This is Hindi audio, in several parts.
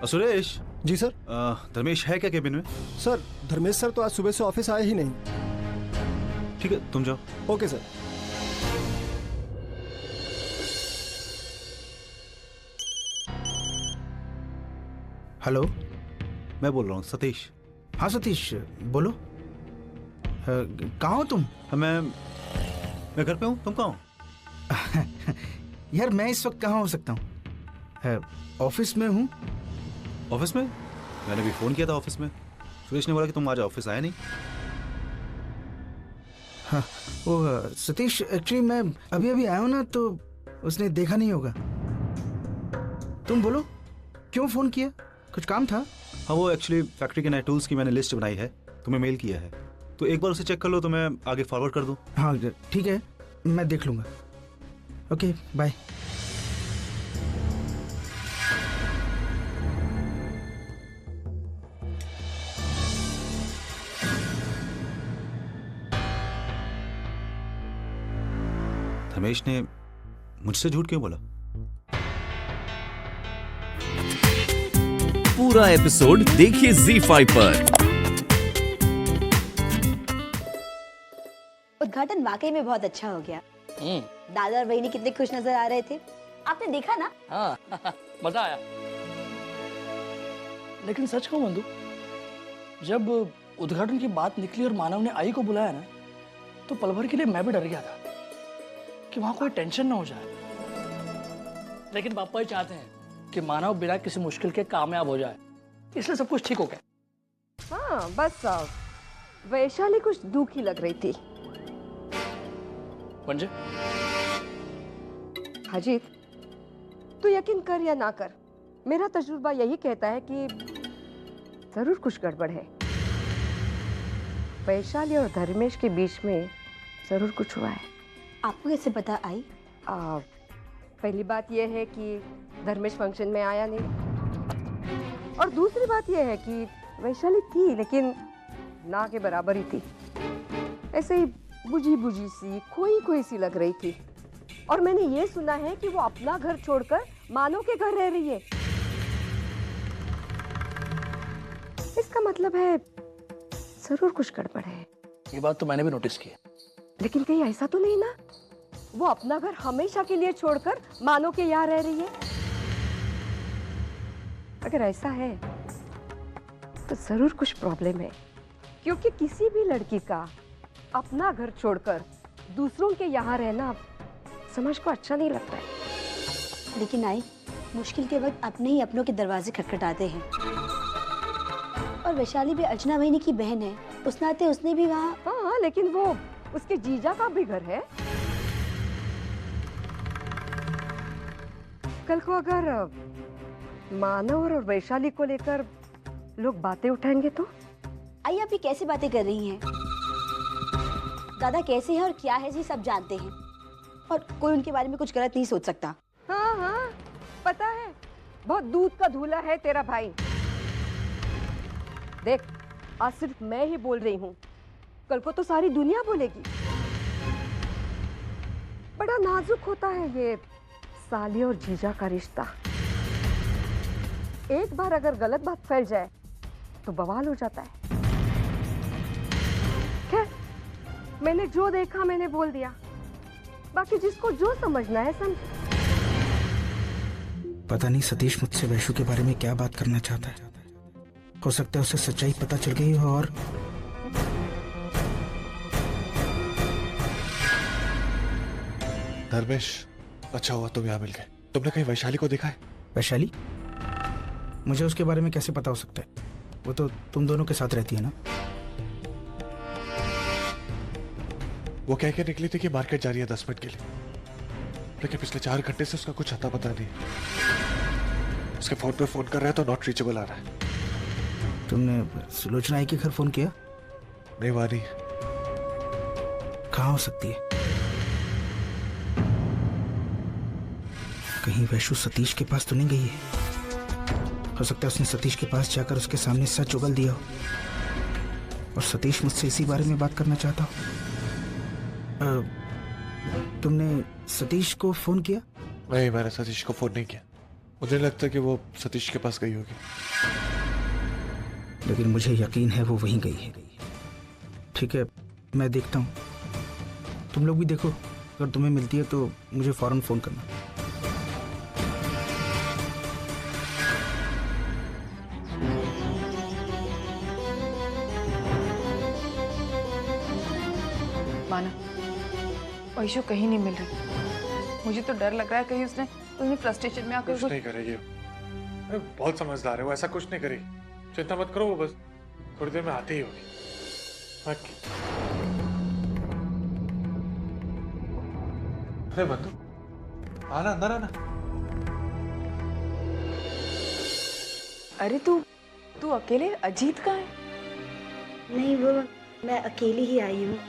सुरेश। जी सर। धर्मेश है क्या केबिन में? सर धर्मेश सर तो आज सुबह से ऑफिस आए ही नहीं। ठीक है तुम जाओ। Okay sir. हेलो, मैं बोल रहा हूँ सतीश। हाँ सतीश बोलो। कहाँ हो तुम? मैं घर पे हूँ, तुम कहाँ हो? यार मैं इस वक्त कहाँ हो सकता हूँ? ऑफिस में हूँ। ऑफिस में? मैंने भी फोन किया था ऑफिस में, सुरेश ने बोला कि तुम आज ऑफिस आए नहीं। हाँ वो सतीश एक्चुअली मैं अभी अभी आया हूँ ना, तो उसने देखा नहीं होगा। तुम बोलो क्यों फोन किया, कुछ काम था? हाँ वो एक्चुअली फैक्ट्री के नए टूल्स की मैंने लिस्ट बनाई है, तुम्हें मेल किया है, तो एक बार उसे चेक कर लो तो मैं आगे फॉरवर्ड कर दूँ। हाँ ठीक है, मैं देख लूँगा। Okay bye. धर्मेश ने मुझसे झूठ क्यों बोला? पूरा एपिसोड देखिए ZEE5 पर। उद्घाटन वाकई में बहुत अच्छा हो गया। दादा और बहनी कितने खुश नजर आ रहे थे, आपने देखा ना? हाँ मजा आया। लेकिन सच कहूं बंधु, जब उद्घाटन की बात निकली और मानव ने आई को बुलाया ना, तो पल भर के लिए मैं भी डर गया था कि वहां कोई टेंशन ना हो जाए। लेकिन पापा ही चाहते हैं कि मानव बिना किसी मुश्किल के कामयाब हो जाए, इसलिए सब कुछ ठीक हो गया। हाँ बस वैशाली कुछ दुखी लग रही थी। पंजे अजीत, तू यकीन कर या ना कर, मेरा तजुर्बा यही कहता है कि जरूर कुछ गड़बड़ है। वैशाली और धर्मेश के बीच में जरूर कुछ हुआ है। आपको कैसे पता आई? पहली बात यह है कि धर्मेश फंक्शन में आया नहीं, और दूसरी बात यह है कि वैशाली थी लेकिन ना के बराबर ही थी, ऐसे ही बुझी बुझी सी, खोई सी लग रही थी। और मैंने ये सुना है कि वो अपना घर छोड़कर मानव के घर रह रही है। इसका मतलब है जरूर कुछ गड़बड़ है। ये बात तो मैंने भी नोटिस की है। लेकिन कहीं ऐसा तो नहीं ना वो अपना घर हमेशा के लिए छोड़कर मानव के यहाँ रह रही है? अगर ऐसा है तो जरूर कुछ प्रॉब्लम है, क्योंकि किसी भी लड़की का अपना घर छोड़कर दूसरों के यहाँ रहना समाज को अच्छा नहीं लगता है। लेकिन आई, मुश्किल के वक्त अपने ही अपनों के दरवाजे खटखटाते हैं, और वैशाली भी अर्चना बहनी की बहन है, उस नाते उसने भी वहाँ। हाँ लेकिन वो उसके जीजा का भी घर है। कल को अगर मानव और वैशाली को लेकर लोग बातें उठाएंगे तो? आई आप ये कैसी बातें कर रही हैं? दादा कैसे हैं और क्या है जी सब जानते हैं, और कोई उनके बारे में कुछ गलत नहीं सोच सकता। हाँ हाँ पता है, बहुत दूध का धूला है तेरा भाई। देख आज सिर्फ मैं ही बोल रही हूँ, कल को तो सारी दुनिया बोलेगी। बड़ा नाजुक होता है ये साली और जीजा का रिश्ता। एक बार अगर गलत बात फैल जाए तो बवाल हो जाता है। खैर मैंने जो देखा मैंने बोल दिया, बाकी जिसको जो समझना है समझ। पता नहीं सतीश मुझसे वैशु के बारे में क्या बात करना चाहता है। हो सकता है उसे सच्चाई पता चल गई हो। और धर्मेश, अच्छा हुआ तुम यहाँ मिल गए। तुमने कहीं वैशाली को देखा है? वैशाली? मुझे उसके बारे में कैसे पता हो सकता है? वो तो तुम दोनों के साथ रहती है ना। वो कह के निकली थी कि मार्केट जा रही है 10 मिनट के लिए, लेकिन पिछले 4 घंटे से उसका कुछ अता पता नहीं। उसके फोन पे फोन कर रहा है तो नॉट रीचेबल आ रहा है। तुमने सुलोचना आई के घर फोन किया? नहीं वानी। कहाँ हो सकती है? कहीं वैशु सतीश के पास तो नहीं गई है? हो सकता है उसने सतीश के पास जाकर उसके सामने सच उगल दिया हो, और सतीश मुझसे इसी बारे में बात करना चाहता हो। तुमने सतीश को फोन किया? नहीं, मैंने सतीश को फोन नहीं किया। मुझे लगता है कि वो सतीश के पास गई होगी। लेकिन मुझे यकीन है वो वहीं गई है। ठीक है, मैं देखता हूँ, तुम लोग भी देखो। अगर तुम्हें मिलती है तो मुझे फौरन फोन करना। माना, वैशु कहीं नहीं मिल रही। मुझे तो डर लग रहा है कहीं उसने फ्रस्ट्रेशन में आकर कुछ नहीं करेगी। अरे बहुत समझदार है वो, ऐसा कुछ नहीं करेगी। चिंता मत करो, वो बस थोड़ी देर में आती ही होगी। अरे बंधु, आना अंदर आना। अरे तू अकेले? अजीत कहाँ है? नहीं, वो मैं अकेली ही आई हूँ।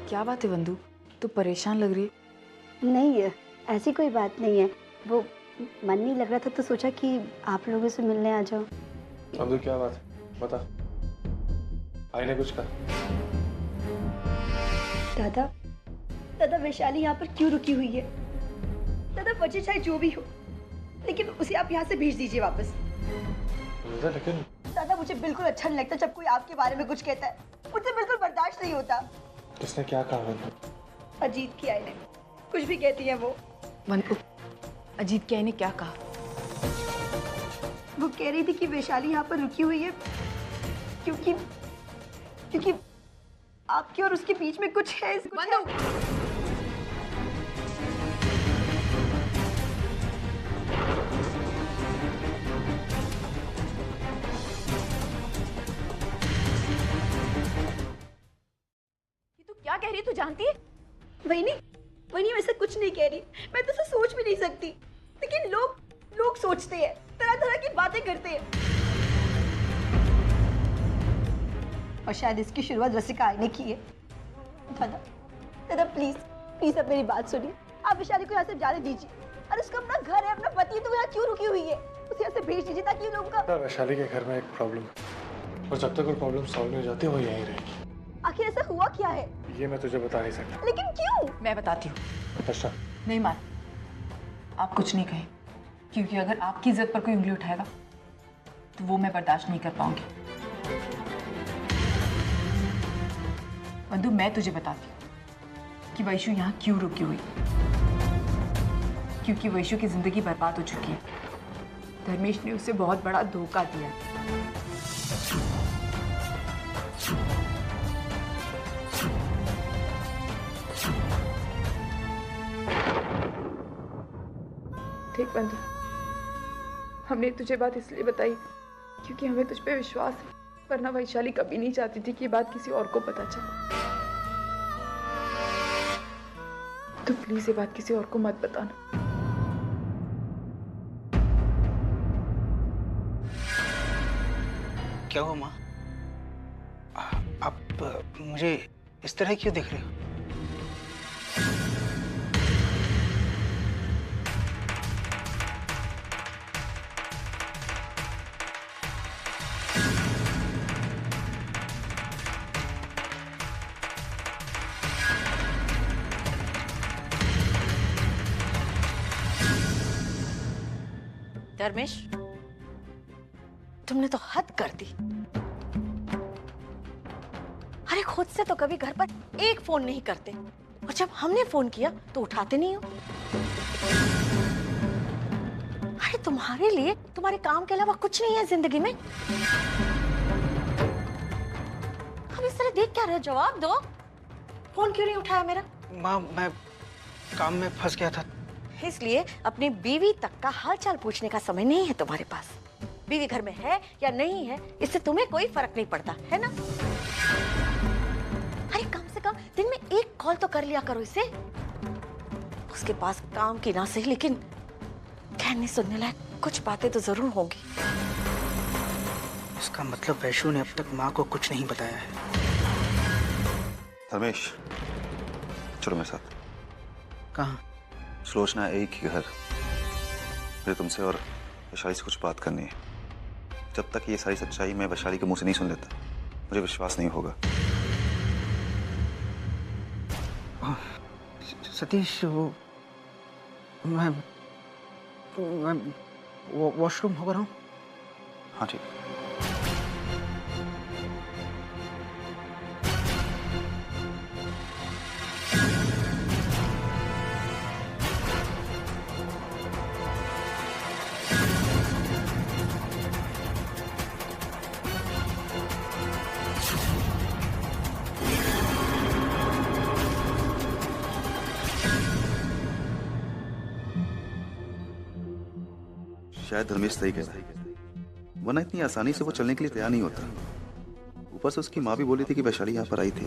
क्या बात है बंधु, तू परेशान लग रही है। नहीं, ऐसी कोई बात नहीं है। वो मन नहीं लग रहा था तो सोचा कि आप लोगों से मिलने आ जाओ। बंधु क्या बात है, बता। आई ने कुछ कहा? दादा वैशाली यहाँ पर क्यों रुकी हुई है? दादा वजह चाहे जो भी हो, लेकिन उसे आप यहाँ से भेज दीजिए वापस। लेकिन दादा मुझे बिल्कुल अच्छा नहीं लगता जब कोई आपके बारे में कुछ कहता है। मुझे बिल्कुल बर्दाश्त नहीं होता। किसने क्या कहा? अजीत की आई ने कुछ भी कहती है वो। बंधु, अजीत की आई ने क्या कहा? वो कह रही थी कि वैशाली यहाँ पर रुकी हुई है क्योंकि आपके और उसके बीच में कुछ है। बंधु, क्या कह रही है तू जानती है? वही नहीं वैसे कुछ नहीं कह रही। मैं तो ऐसा सोच भी नहीं सकती, लेकिन लोग सोचते हैं, तरह तरह की बातें करते हैं। और शायद इसकी शुरुआत रसिका आई ने की है। दादा प्लीज अब मेरी बात सुनिए। आप वैशाली को यहाँ से जाने दीजिए। और उसका अपना घर है, अपना पति, तो यहाँ क्यों रुकी हुई है? उसे यहाँ से भेज दीजिए ताकि लोगों का। वैशाली के घर में एक प्रॉब्लम है और जब तक वो प्रॉब्लम सॉल्व नहीं हो जाती वो यहीं रहेगी। आखिर ऐसा हुआ क्या है? ये मैं तुझे बता नहीं सकता। लेकिन क्यों? मैं बताती हूँ। अच्छा नहीं मान, आप कुछ नहीं कहें, क्योंकि अगर आपकी इज्जत पर कोई उंगली उठाएगा तो वो मैं बर्दाश्त नहीं कर पाऊंगी। बंधु, मैं तुझे बताती हूँ कि वैशु यहाँ क्यों रुकी हुई। क्योंकि वैशु की जिंदगी बर्बाद हो चुकी है। धर्मेश ने उसे बहुत बड़ा धोखा दिया। ठीक बंधु, हमने तुझे बात इसलिए बताई क्योंकि हमें तुझ पे विश्वास है, वरना वैशाली कभी नहीं चाहती थी कि ये बात किसी और को पता चले। तो प्लीज ये बात किसी और को मत बताना। क्या हुआ माँ? आप मुझे इस तरह क्यों देख रहे हो? धर्मेश, तुमने तो हद कर दी। अरे खुद से तो कभी घर पर एक फोन नहीं करते, और जब हमने फोन किया तो उठाते नहीं हो। अरे तुम्हारे लिए तुम्हारे काम के अलावा कुछ नहीं है जिंदगी में। अब इस तरह देख क्या रहे हो? जवाब दो। फोन क्यों नहीं उठाया मेरा? माँ, मैं काम में फंस गया था। इसलिए अपनी बीवी तक का हालचाल पूछने का समय नहीं है तुम्हारे पास। बीवी घर में है या नहीं है, इससे तुम्हें कोई फर्क नहीं पड़ता, है ना? अरे कम से कम दिन में एक कॉल तो कर लिया करो इसे। उसके पास काम की ना सही, लेकिन कहने सुनने लायक कुछ बातें तो जरूर होंगी। इसका मतलब वैशु ने अब तक माँ को कुछ नहीं बताया है। धर्मेश, चलो मेरे साथ। कहाँ? सुलोचना एक ही घर। मुझे तुमसे और वैशाली से कुछ बात करनी है। जब तक ये सारी सच्चाई मैं वैशाली के मुंह से नहीं सुन लेता, मुझे विश्वास नहीं होगा। सतीश, वो मैं मैं वॉशरूम होकर हूँ। हाँ ठीक। शायद धर्मेश सही कह रहा है, वरना इतनी आसानी से वो चलने के लिए तैयार नहीं होता। ऊपर से उसकी माँ भी बोली थी कि वैशाली यहाँ पर आई थी।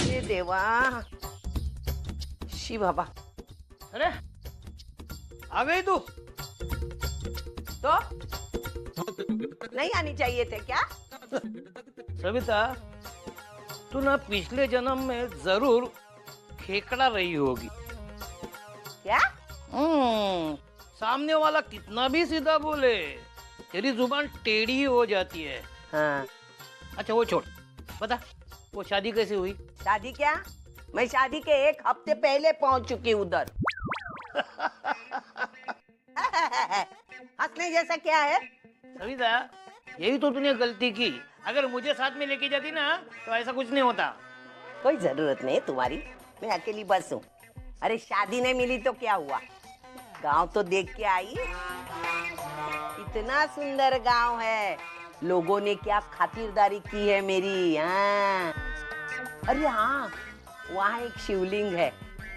ये देवा, शिव बाबा। अरे आ गई तू? तो नहीं आनी चाहिए थे क्या? सविता, तू ना पिछले जन्म में जरूर खेकड़ा रही होगी। क्या? सामने वाला कितना भी सीधा बोले, तेरी जुबान टेढ़ी हो जाती है। हाँ। अच्छा वो छोड़, बता वो शादी कैसे हुई? शादी क्या? मैं शादी के 1 हफ्ते पहले पहुंच चुकी उधर। हंसने जैसा क्या है? सविता, यही तो तूने गलती की। अगर मुझे साथ में लेके जाती ना तो ऐसा कुछ नहीं होता। कोई जरूरत नहीं तुम्हारी, मैं अकेली बस हूँ। अरे शादी नहीं मिली तो क्या हुआ, गांव तो देख के आई। इतना सुंदर गांव है, लोगों ने क्या खातिरदारी की है मेरी। हाँ। अरे हाँ, वहाँ एक शिवलिंग है,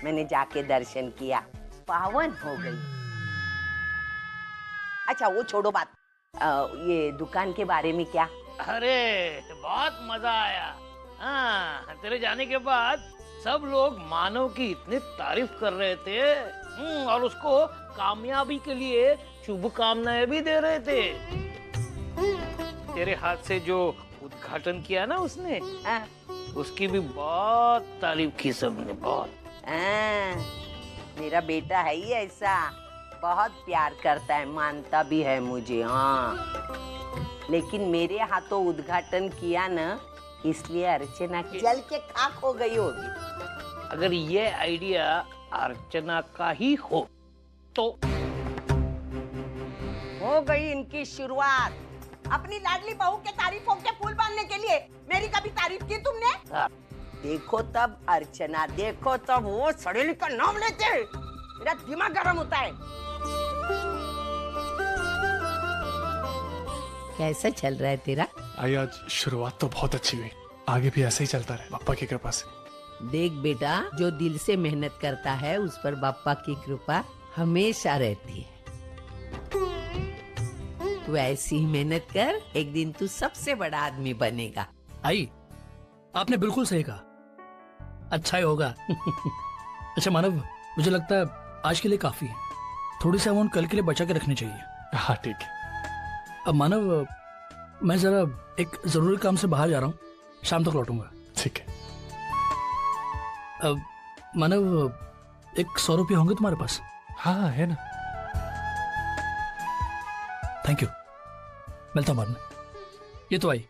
मैंने जाके दर्शन किया, पावन हो गई। अच्छा वो छोड़ो बात, ये दुकान के बारे में क्या? अरे बहुत मजा आया। हाँ, तेरे जाने के बाद सब लोग मानव की इतनी तारीफ कर रहे थे और उसको कामयाबी के लिए शुभकामनाएं भी दे रहे थे। तेरे हाथ से जो उद्घाटन किया ना उसने, उसकी भी बहुत तारीफ की सबने, बहुत। मेरा बेटा है ही ऐसा, बहुत प्यार करता है, मानता भी है मुझे। हाँ, लेकिन मेरे हाथों उद्घाटन किया ना, इसलिए अर्चना जल के खाक हो गई होगी। अगर ये आइडिया अर्चना का ही हो तो हो गई इनकी शुरुआत। अपनी लाडली बहू के तारीफों के फूल बांधने के लिए मेरी कभी तारीफ की तुमने? देखो तब अर्चना, देखो तब वो सड़ेली का नाम लेते हैं, मेरा दिमाग गर्म होता है। कैसा चल रहा है तेरा? आई आज शुरुआत तो बहुत अच्छी हुई, आगे भी ऐसे ही चलता रहे बापा की कृपा से। देख बेटा, जो दिल से मेहनत करता है उस पर बापा की कृपा हमेशा रहती है। तू ऐसी ही मेहनत कर, एक दिन तू सबसे बड़ा आदमी बनेगा। आई, आपने बिल्कुल सही कहा, अच्छा ही होगा। अच्छा मानव, मुझे लगता है आज के लिए काफी है, थोड़ी सी अमाउंट कल के लिए बचा के रखनी चाहिए। हाँ ठीक है। अब मानव, मैं जरा एक जरूरी काम से बाहर जा रहा हूँ, शाम तक लौटूंगा। ठीक है। अब मानव, एक 100 रुपये होंगे तुम्हारे पास? हाँ है ना। थैंक यू, मिलता हूँ बाद में। ये तो आई।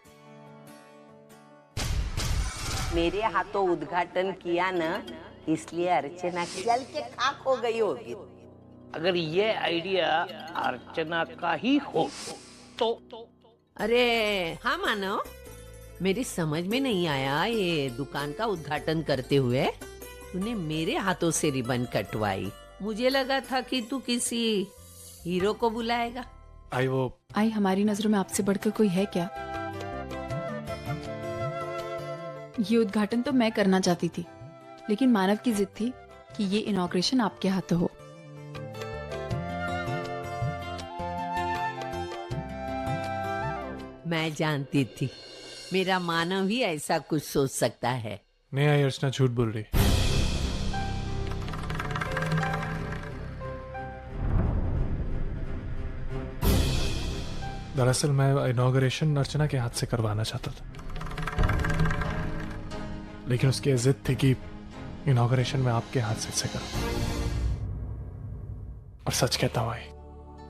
मेरे हाथों उद्घाटन किया ना, इसलिए अर्चना जल के खाक हो गई होगी। अगर ये आइडिया अर्चना का ही हो तो अरे हाँ मानो, मेरी समझ में नहीं आया, ये दुकान का उद्घाटन करते हुए तूने मेरे हाथों से रिबन कटवाई। मुझे लगा था कि तू किसी हीरो को बुलाएगा। आई हमारी नजरों में आपसे बढ़कर कोई है क्या? ये उद्घाटन तो मैं करना चाहती थी, लेकिन मानव की जिद थी कि ये इनॉग्रेशन आपके हाथों हो। मैं जानती थी मेरा मानव ही ऐसा कुछ सोच सकता है। नहीं आई, अर्चना झूठ बोल रही। दरअसल मैं इनॉग्रेशन अर्चना के हाथ से करवाना चाहता था, लेकिन उसकी जिद थी कि इनॉग्रेशन में आपके हाथ से करूं। और सच कहता हूँ आई,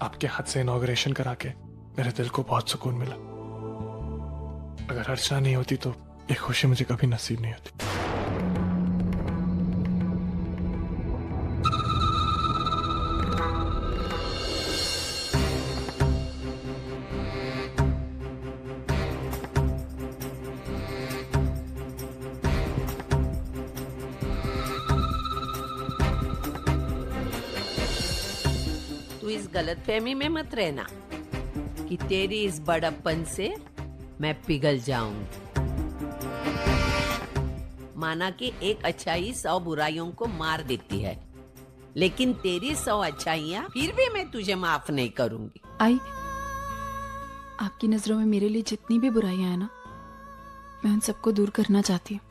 आपके हाथ से इनॉग्रेशन करा के मेरे दिल को बहुत सुकून मिला। अगर अर्चना नहीं होती तो ये खुशी मुझे कभी नसीब नहीं होती। इस गलतफहमी में मत रहना कि तेरी इस बड़प्पन से मैं पिघल जाऊंगी। माना कि एक अच्छाई 100 बुराइयों को मार देती है, लेकिन तेरी 100 अच्छाइयां फिर भी मैं तुझे माफ नहीं करूंगी। आई, आपकी नजरों में मेरे लिए जितनी भी बुराइयां हैं ना, मैं उन सबको दूर करना चाहती हूँ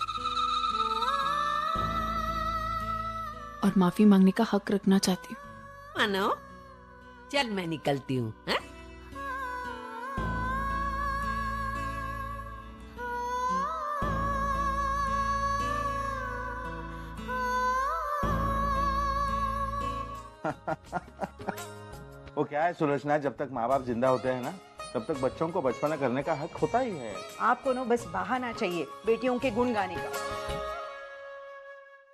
और माफी मांगने का हक रखना चाहती हूँ। मानो, चल मैं निकलती हूँ। वो क्या है सुलोचना, जब तक माँ बाप जिंदा होते हैं ना, तब तक बच्चों को बचपना करने का हक होता ही है। आपको ना बस बहाना चाहिए बेटियों के गुण गाने का।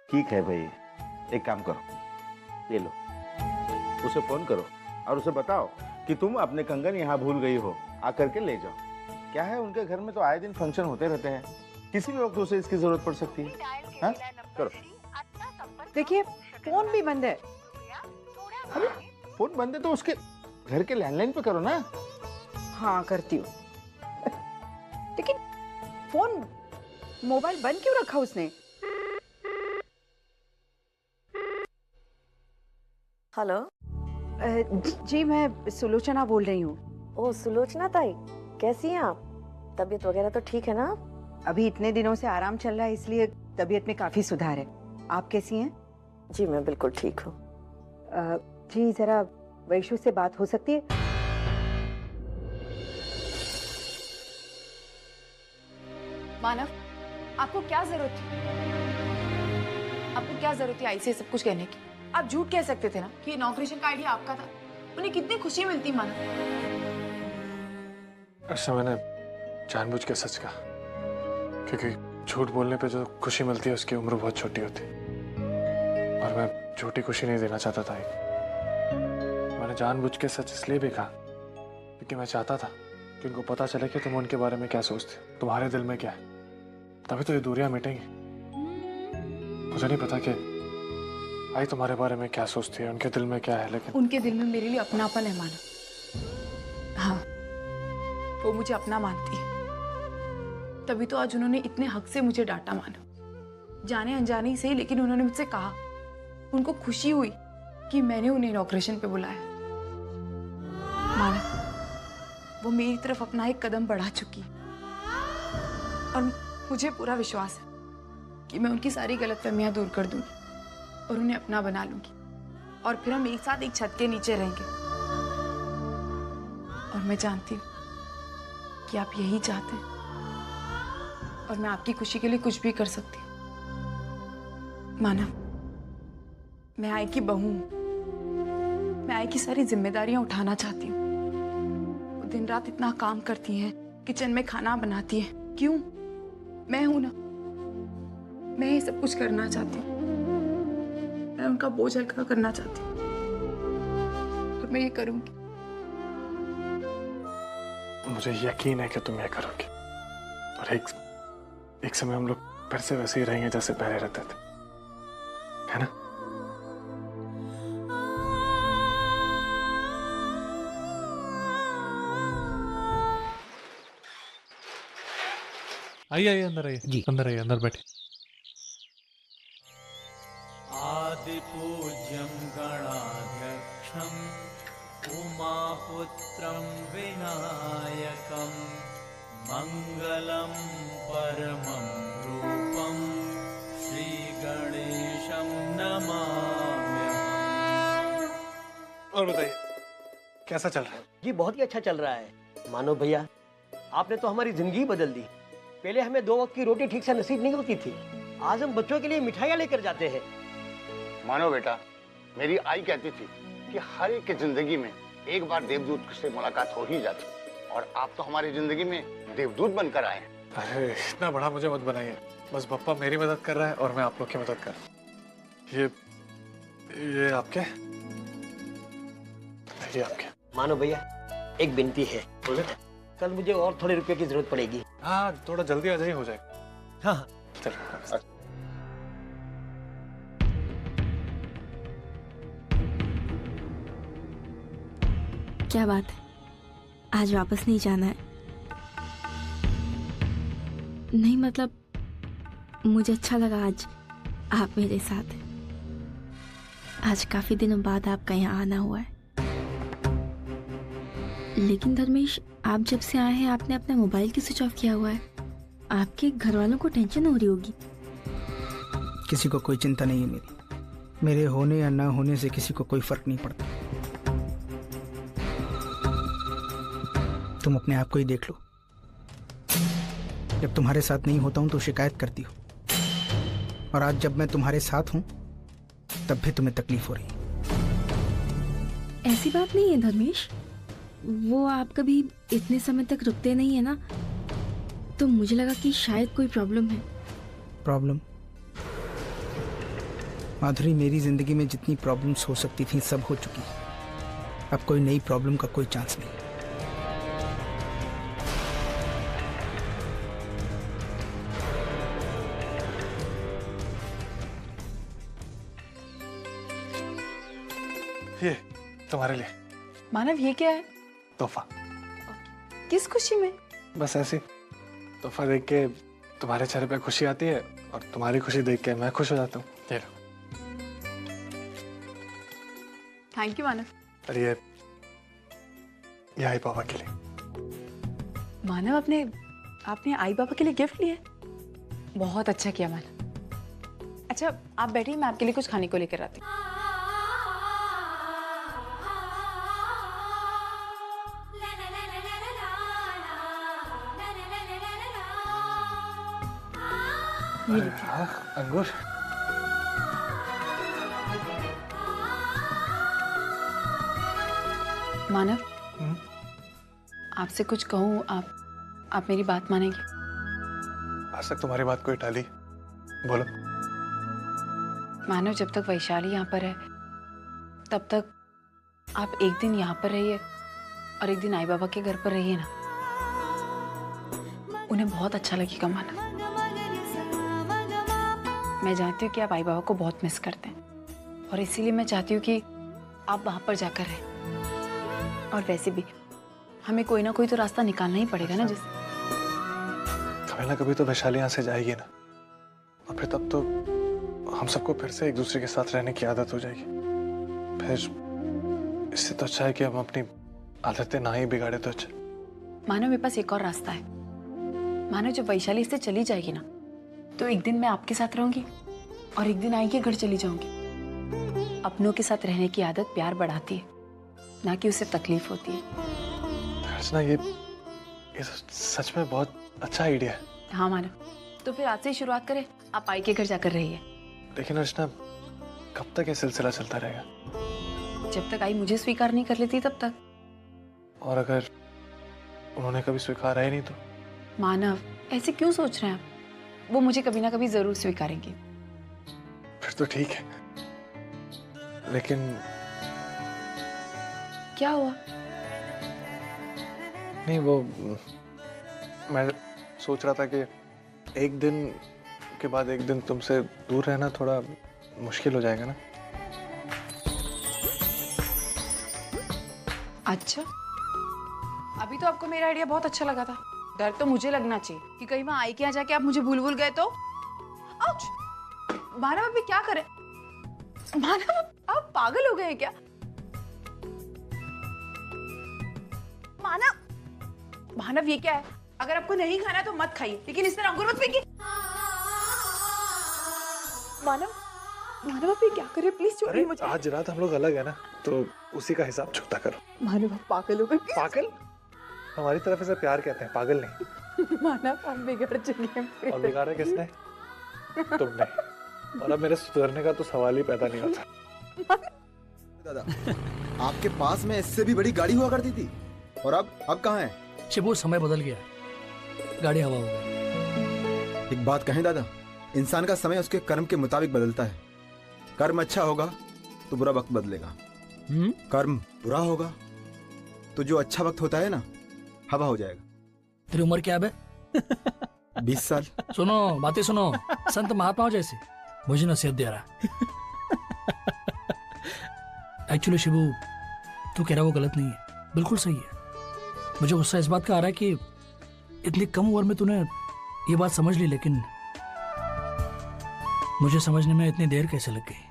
ठीक है भाई, एक काम करो, ये लो, उसे फोन करो और उसे बताओ कि तुम अपने कंगन यहाँ भूल गई हो, आकर के ले जाओ। क्या है, उनके घर में तो आए दिन फंक्शन होते रहते हैं, किसी भी वक्त उसे इसकी जरूरत पड़ सकती है। हाँ? करो। देखिए फोन भी बंद है। अरे फोन बंद है तो उसके घर के लैंडलाइन पे करो ना। हाँ करती हूँ, लेकिन फोन मोबाइल बंद क्यों रखा उसने? हेलो जी मैं सुलोचना बोल रही हूँ। ओ सुलोचना ताई, कैसी हैं आप? तबीयत वगैरह तो ठीक है ना? अभी इतने दिनों से आराम चल रहा है, इसलिए तबीयत में काफी सुधार है। आप कैसी हैं? जी मैं बिल्कुल ठीक हूँ। जी जरा वैशु से बात हो सकती है? मानव, आपको क्या जरूरत थी? आपको क्या जरूरत थी आई से सब कुछ कहने की? आप झूठ कह सकते थे ना कि इनॉग्रेशन का आइडिया आपका था। उन्हें कितनी खुशी मिलती मानव। ऐसा मैंने जानबूझ के सच कहा, क्योंकि झूठ बोलने पे जो खुशी मिलती है उसकी उम्र बहुत छोटी होती है और मैं झूठी खुशी नहीं देना चाहता था। मैंने जानबूझ के सच इसलिए भी कहा क्योंकि मैं चाहता था कि उनको पता चले कि तुम उनके बारे में क्या सोचते हो, तुम्हारे दिल में क्या है, तभी तो ये दूरियां मिटेंगी। मुझे नहीं पता कि आई तुम्हारे बारे में क्या सोचती है, उनके दिल में क्या है, लेकिन उनके दिल में मेरे लिए अपनापन है मानव। हाँ, वो मुझे अपना मानती है, तभी तो आज उन्होंने इतने हक से मुझे डांटा मानव। जाने अनजाने ही सही, लेकिन उन्होंने मुझसे कहा उनको खुशी हुई कि मैंने उन्हें इनॉग्रेशन पे बुलाया। मानव, वो मेरी तरफ अपना एक कदम बढ़ा चुकी है और मुझे पूरा विश्वास है कि मैं उनकी सारी गलतफहमियां दूर कर दूंगी और उन्हें अपना बना लूंगी और फिर हम एक साथ एक छत के नीचे रहेंगे। और मैं जानती हूँ कि आप यही चाहते हैं और मैं आपकी खुशी के लिए कुछ भी कर सकती हूँ। मानव, मैं आई की बहू हूँ, मैं आई की सारी जिम्मेदारियां उठाना चाहती हूँ। वो दिन रात इतना काम करती हैं, किचन में खाना बनाती हैं। क्यों? मैं हूं ना, मैं ये सब कुछ करना चाहती हूँ। मैं उनका बोझ हल्का करना चाहती हूँ और मैं ये करूंगी। मुझे यकीन है कि तुम ये करोगे और एक समय हम लोग फिर से वैसे ही रहेंगे जैसे पहले रहते थे, है ना? आइए आइए, अंदर आइए जी, अंदर आइए, अंदर बैठिए। आदिपूज्यं गणाध्यक्षं उमापुत्रं विनायकं मंगलं परमं रूपं श्रीगणेशं नमाम्यहम्। और बताइए कैसा चल रहा है? जी बहुत ही अच्छा चल रहा है। मानो भैया, आपने तो हमारी जिंदगी बदल दी। पहले हमें 2 वक्त की रोटी ठीक से नसीब नहीं होती थी, आज हम बच्चों के लिए मिठाइयाँ लेकर जाते हैं। मानो बेटा, मेरी आई कहती थी कि हर एक की जिंदगी में एक बार देवदूत से मुलाकात हो ही जाती, और आप तो हमारी जिंदगी में देवदूत बनकर आए हैं। अरे इतना बड़ा मुझे मत बनाइए, बस पप्पा मेरी मदद कर रहा है और मैं आप लोग की मदद कर रहा हूँ। ये आपके, ये आपके। मानो भैया, एक विनती है। बोले। कल मुझे और थोड़े रुपए की जरूरत पड़ेगी। हाँ, थोड़ा जल्दी आ जाइए, हो जाएगा। हाँ चलो। क्या बात है, आज वापस नहीं जाना है? नहीं मतलब मुझे अच्छा लगा आज आप मेरे साथ हैं। आज काफी दिनों बाद आपका यहाँ आना हुआ है। लेकिन धर्मेश, आप जब से आए हैं आपने अपना मोबाइल क्यों स्विच ऑफ किया हुआ है? आपके घर वालों को टेंशन हो रही होगी। किसी को कोई चिंता नहीं है मेरे होने या ना होने से किसी को कोई फर्क नहीं पड़ता। तुम अपने आप को ही देख लो, जब तुम्हारे साथ नहीं होता हूं तो शिकायत करती हो, और आज जब मैं तुम्हारे साथ हूं तब भी तुम्हें तकलीफ हो रही है। ऐसी बात नहीं है धर्मेश, वो आप कभी इतने समय तक रुकते नहीं है ना, तो मुझे लगा कि शायद कोई प्रॉब्लम है। प्रॉब्लम? माधुरी, मेरी जिंदगी में जितनी प्रॉब्लम्स हो सकती थी सब हो चुकी। अब कोई नई प्रॉब्लम का कोई चांस नहीं। ये तुम्हारे लिए। मानव, ये क्या है? तोहफा। किस खुशी में? बस ऐसे तोहफा देख के तुम्हारे चेहरे पे खुशी आती है और तुम्हारी खुशी देख के मैं खुश हो जाता हूँ। ये लो। थैंक यू मानव। और ये आई पापा के लिए। मानव, आपने आई पापा के लिए गिफ्ट लिया? बहुत अच्छा किया मानव। अच्छा आप बैठिए, मैं आपके लिए कुछ खाने को लेकर आती हूँ। अंगूर। मानव, आपसे कुछ कहूँ, आप मेरी बात मानेंगे? आज तक तुम्हारी बात कोई टाली? बोलो। मानव, जब तक वैशाली यहाँ पर है तब तक आप एक दिन यहाँ पर रहिए और एक दिन आई बाबा के घर पर रहिए ना। उन्हें बहुत अच्छा लगेगा मानव। मैं जानती हूँ कि आप आई बाबा को बहुत मिस करते हैं और इसीलिए मैं चाहती हूँ कि आप वहाँ पर जाकर रहें। और वैसे भी हमें कोई ना कोई तो रास्ता निकालना ही पड़ेगा ना, जिससे कभी ना कभी तो वैशाली यहाँ से जाएगी ना, और फिर तब तो हम सबको फिर से एक दूसरे के साथ रहने की आदत हो जाएगी। फिर इससे तो अच्छा है कि हम अपनी आदतें ना ही बिगाड़े तो अच्छा। मानो मेरे पास एक और रास्ता है। मानो जब वैशाली इससे चली जाएगी ना, तो एक दिन मैं आपके साथ रहूंगी और एक दिन आई के घर चली जाऊंगी। अपनों के साथ रहने की आदत प्यार बढ़ाती है, ना कि उससे तकलीफ होती है। अर्चना, ये सच में बहुत अच्छा आइडिया है। हाँ मानव, तो फिर आज से ही शुरुआत करें। आप आई के घर जाकर रहिए। लेकिन अर्चना, कब तक ये सिलसिला चलता रहेगा? जब तक आई मुझे स्वीकार नहीं कर लेती तब तक। और अगर उन्होंने कभी स्वीकारा ही नहीं तो? मानव, ऐसे क्यों सोच रहे हैं आप? वो मुझे कभी ना कभी जरूर स्वीकारेंगे। फिर तो ठीक है, लेकिन क्या हुआ? नहीं, वो मैं सोच रहा था कि एक दिन के बाद एक दिन तुमसे दूर रहना थोड़ा मुश्किल हो जाएगा ना। अच्छा, अभी तो आपको मेरा आइडिया बहुत अच्छा लगा था। डर तो मुझे लगना चाहिए कि कहीं वहां आई के यहाँ जाके आप मुझे भूल गए तो। आउच! मानव, अभी क्या करें? मानव, आप पागल हो गए हैं क्या? मानव, ये क्या है? अगर आपको नहीं खाना तो मत खाइए, लेकिन इस तरह अंगूर मत फेंकिए। मानव, आप ये क्या करे? प्लीज छोड़िए मुझे। आज रात हम लोग अलग है ना, तो उसी का हिसाब चुकता करो। मानव, आप पागल हो गए। पागल? हमारी तरफ से प्यार कहते हैं, पागल नहीं। मानव, आप बिगड़ चुके हैं। और बिगाड़ा किसने? तुमने। और अब मेरे सुधरने का तो सवाल ही पैदा नहीं होता। दादा आपके पास में इससे भी बड़ी गाड़ी हुआ करती थी, और अब कहाँ है? शिबू, समय बदल गया, गाड़ी हवा हो गई। एक बात कहें दादा, इंसान का समय उसके कर्म के मुताबिक बदलता है। कर्म अच्छा होगा तो बुरा वक्त बदलेगा, कर्म बुरा होगा तो जो अच्छा वक्त होता है ना, हवा हो जाएगा। तेरी उम्र क्या है? 20 साल। सुनो, बातें सुनो, संत महात्माओं जैसे मुझे नसीहत दे रहा। एक्चुअली शिबू, तू कह रहा वो गलत नहीं है, बिल्कुल सही है। मुझे गुस्सा इस बात का आ रहा है कि इतनी कम उम्र में तूने ये बात समझ ली, लेकिन मुझे समझने में इतनी देर कैसे लग गई।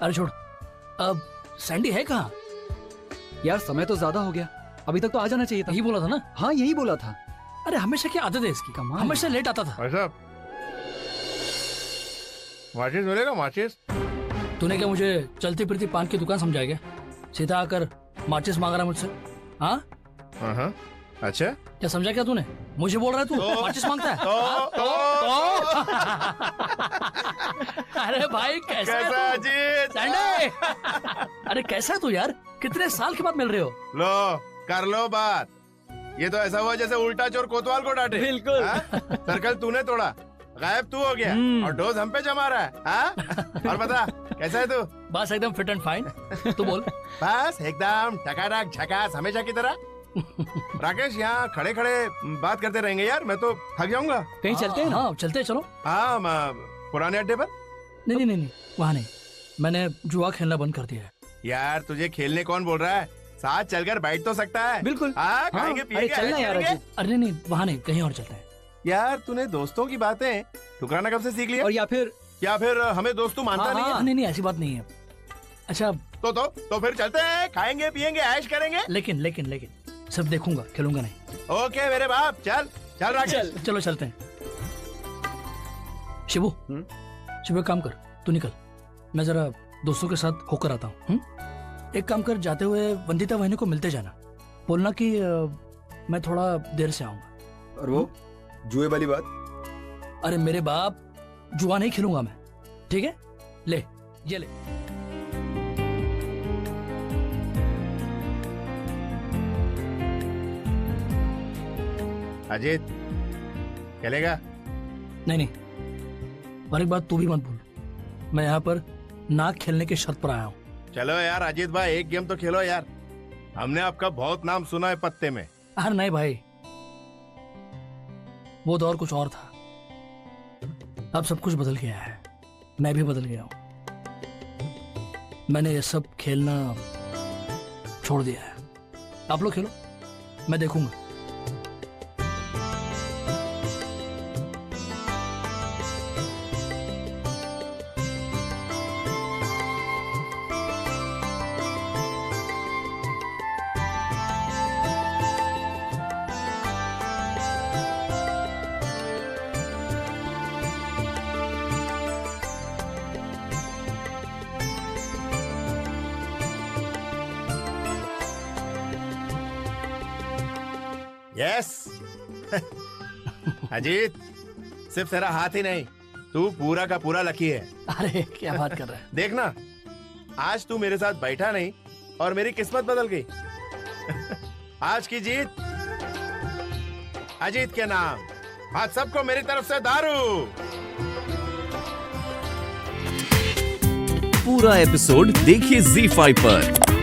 अरे छोड़, अब सैंडी है कहाँ? यार समय तो ज्यादा हो गया, अभी तक तो आ जाना चाहिए था। यही बोला था ना? हाँ यही बोला था। अरे हमेशा क्या आदत है इसकी, हमेशा लेट आता था। भाई साहब, माचिस मिलेगा? माचिस? तूने क्या मुझे चलती फिरती पान की दुकान समझा क्या? सीधा आकर माचिस मांग रहा मुझसे? हाँ, अच्छा, क्या समझा क्या तूने? मुझे बोल रहा है तू माचिस मांगता है? अरे भाई कैसा है तू? सैंडी! अरे कैसा है तू यार? कितने साल के बाद मिल रहे हो? लो कर लो बात। ये तो ऐसा हुआ जैसे उल्टा चोर कोतवाल को डांटे। बिल्कुल। सर्कल तूने तोड़ा, गायब तू हो गया, और डोज हम पे जमा रहा है। और बता कैसा है तू? बस एकदम फिट एंड फाइन। तू बोल। बस एकदम टकाटक झकास, हमेशा की तरह। राकेश, यहाँ खड़े खड़े बात करते रहेंगे यार, मैं तो थक जाऊंगा। कहीं चलते हैं ना? हाँ चलते हैं, चलो। हाँ, पुराने अड्डे पर। नहीं, वहाँ नहीं, मैंने जुआ खेलना बंद कर दिया है। यार तुझे खेलने कौन बोल रहा है? साथ चलकर बैठ तो सकता है। बिल्कुल। खाएंगे पिएंगे, चलना यार। अरे नहीं, वहाँ नहीं, कहीं और चलते हैं। यार तूने दोस्तों की बातें ठुकराना कब से सीख लिया? और या फिर हमें दोस्तों मानता नहीं है? नहीं, ऐसी बात नहीं है। अच्छा तो फिर चलते हैं, खाएंगे पिएंगे, ऐश करेंगे। लेकिन सब देखूंगा, खेलूंगा नहीं। ओके मेरे बाप, चल राकेश। चलो चलते हैं। शिबू, एक काम कर, तू निकल, मैं जरा दोस्तों के साथ होकर आता हूँ। एक काम कर, जाते हुए वंदिता वहिनी को मिलते जाना, बोलना कि मैं थोड़ा देर से आऊंगा। और वो जुए वाली बात? अरे मेरे बाप, जुआ नहीं खेलूंगा मैं, ठीक है? ले ये ले। अजीत, खेलेगा? नहीं, और एक बात तू भी मत भूल, मैं यहाँ पर नाक खेलने की शर्त पर आया हूँ। चलो यार अजीत भाई, एक गेम तो खेलो यार, हमने आपका बहुत नाम सुना है पत्ते में। अरे नहीं भाई, वो दौर कुछ और था, अब सब कुछ बदल गया है, मैं भी बदल गया हूँ। मैंने ये सब खेलना छोड़ दिया है। आप लोग खेलो, मैं देखूंगा। यस। अजीत, सिर्फ तेरा हाथ ही नहीं, तू पूरा का पूरा लकी है। अरे क्या बात कर रहा है? देखना, आज तू मेरे साथ बैठा नहीं और मेरी किस्मत बदल गई। आज की जीत अजीत के नाम। आज सबको मेरी तरफ से दारू। पूरा एपिसोड देखिए ZEE5 पर।